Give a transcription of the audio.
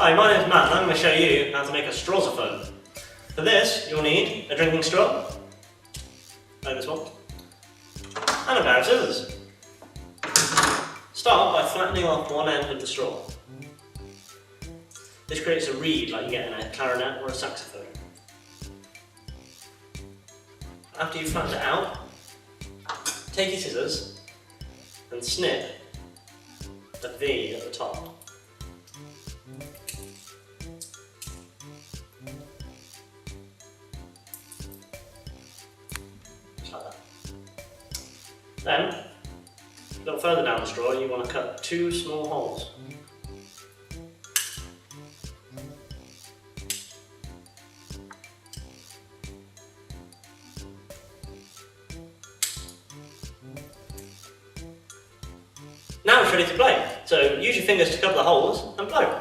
Hi, my name is Matt and I'm going to show you how to make a Strawsophone. For this, you'll need a drinking straw, like this one, and a pair of scissors. Start by flattening off one end of the straw. This creates a reed like you get in a clarinet or a saxophone. After you've flattened it out, take your scissors and snip the V at the top. Just like that. Then, a little further down the straw, you want to cut two small holes. Now it's ready to play, so use your fingers to cover the holes and blow.